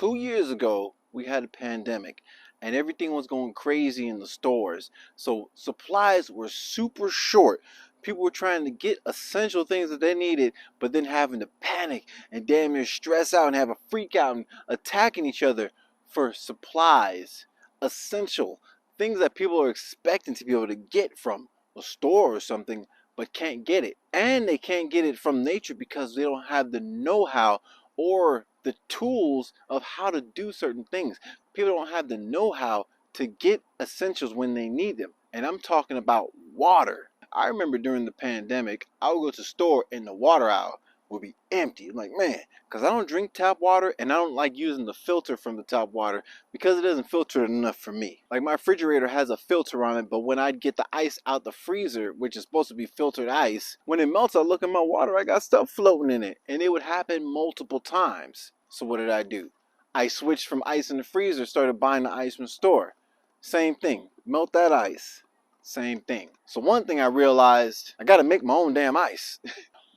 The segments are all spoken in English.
2 years ago, we had a pandemic and everything was going crazy in the stores. So supplies were super short. People were trying to get essential things that they needed, but then having to panic and damn near stress out and have a freak out and attacking each other for supplies, essential things that people are expecting to be able to get from a store or something, but can't get it. And they can't get it from nature because they don't have the know-how or the tools of how to do certain things. People don't have the know-how to get essentials when they need them. And I'm talking about water. I remember during the pandemic, I would go to the store and the water aisle would be empty. I'm like, man, because I don't drink tap water and I don't like using the filter from the tap water because it doesn't filter it enough for me. Like my refrigerator has a filter on it, but when I'd get the ice out the freezer, which is supposed to be filtered ice, when it melts, I look at my water, I got stuff floating in it. And it would happen multiple times. So what did I do? I switched from ice in the freezer, started buying the ice from the store. Same thing, melt that ice. Same thing. So one thing I realized, I gotta make my own damn ice.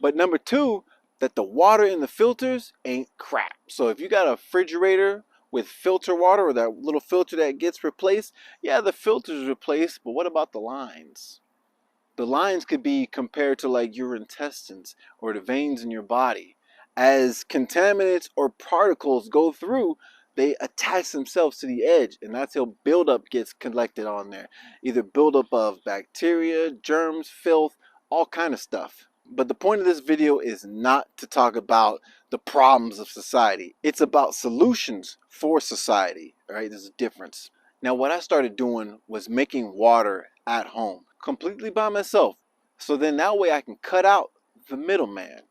But number two, that the water in the filters ain't crap. So if you got a refrigerator with filter water or that little filter that gets replaced, yeah, the filter is replaced, but what about the lines? The lines could be compared to like your intestines or the veins in your body. As contaminants or particles go through, they attach themselves to the edge, and that's how buildup gets collected on there. Either buildup of bacteria, germs, filth, all kind of stuff. But the point of this video is not to talk about the problems of society. It's about solutions for society. All right, there's a difference. Now, what I started doing was making water at home, completely by myself. So then that way I can cut out the middleman.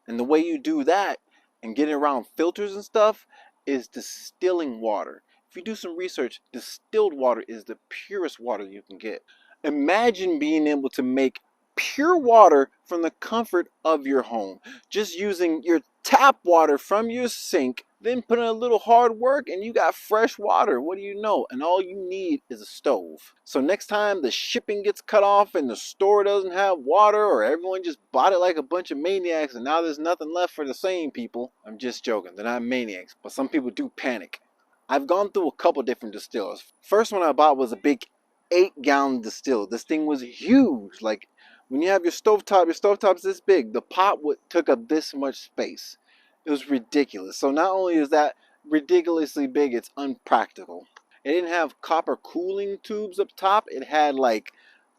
And the way you do that and get around filters and stuff is distilling water. If you do some research, distilled water is the purest water you can get. Imagine being able to make pure water from the comfort of your home, just using your tap water from your sink, then put in a little hard work and you got fresh water. What do you know? And all you need is a stove. So next time the shipping gets cut off and the store doesn't have water, or everyone just bought it like a bunch of maniacs and now there's nothing left for the same people, I'm just joking, they're not maniacs, but some people do panic. I've gone through a couple different distillers. First one I bought was a big 8-gallon distill. This thing was huge. Like when you have your stovetop's this big. The pot took up this much space. It was ridiculous. So not only is that ridiculously big, it's unpractical. It didn't have copper cooling tubes up top. It had like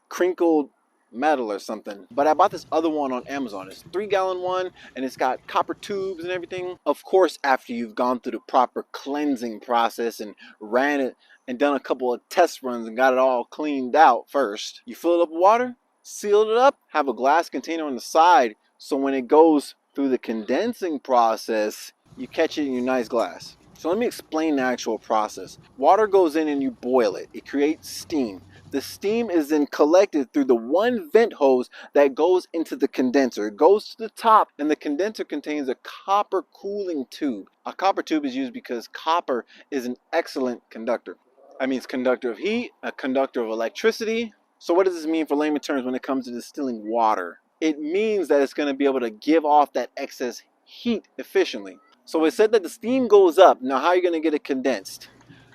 crinkled metal or something. But I bought this other one on Amazon. It's a 3-gallon one and it's got copper tubes and everything. Of course, after you've gone through the proper cleansing process and ran it and done a couple of test runs and got it all cleaned out first, you fill it up with water, sealed it up, have a glass container on the side so when it goes through the condensing process, you catch it in your nice glass. So let me explain the actual process. Water goes in and you boil it. It creates steam. The steam is then collected through the one vent hose that goes into the condenser. It goes to the top and the condenser contains a copper cooling tube. A copper tube is used because copper is an excellent conductor. That means conductor of heat, a conductor of electricity. So what does this mean for layman terms when it comes to distilling water? It means that it's going to be able to give off that excess heat efficiently. So it said that the steam goes up. Now how are you going to get it condensed?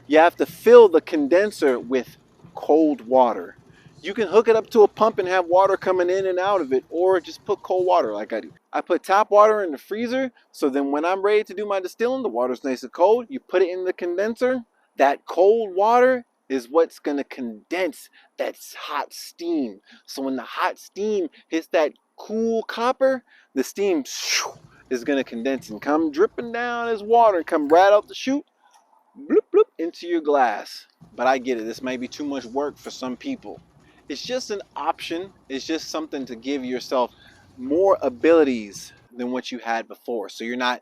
You have to fill the condenser with cold water. You can hook it up to a pump and have water coming in and out of it, or just put cold water like I do. I put tap water in the freezer, so then when I'm ready to do my distilling, the water's nice and cold. You put it in the condenser. That cold water is what's going to condense that hot steam. So when the hot steam hits that cool copper, the steam is going to condense and come dripping down as water and come right out the chute, bloop, bloop, into your glass. But I get it. This may be too much work for some people. It's just an option. It's just something to give yourself more abilities than what you had before. So you're not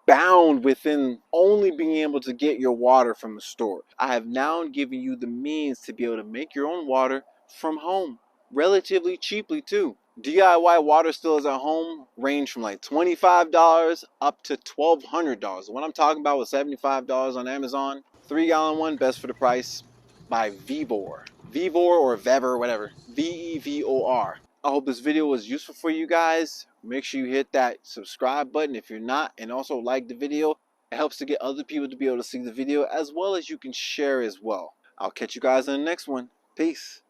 bound within only being able to get your water from the store. I have now given you the means to be able to make your own water from home, relatively cheaply too. DIY water stills at home range from like $25 up to $1,200. The one I'm talking about was $75 on Amazon. 3-gallon one, best for the price, by Vevor. Vevor or Vevor, whatever. Vevor. I hope this video was useful for you guys. Make sure you hit that subscribe button if you're not, and also like the video. It helps to get other people to be able to see the video, as well as you can share as well. I'll catch you guys in the next one. Peace.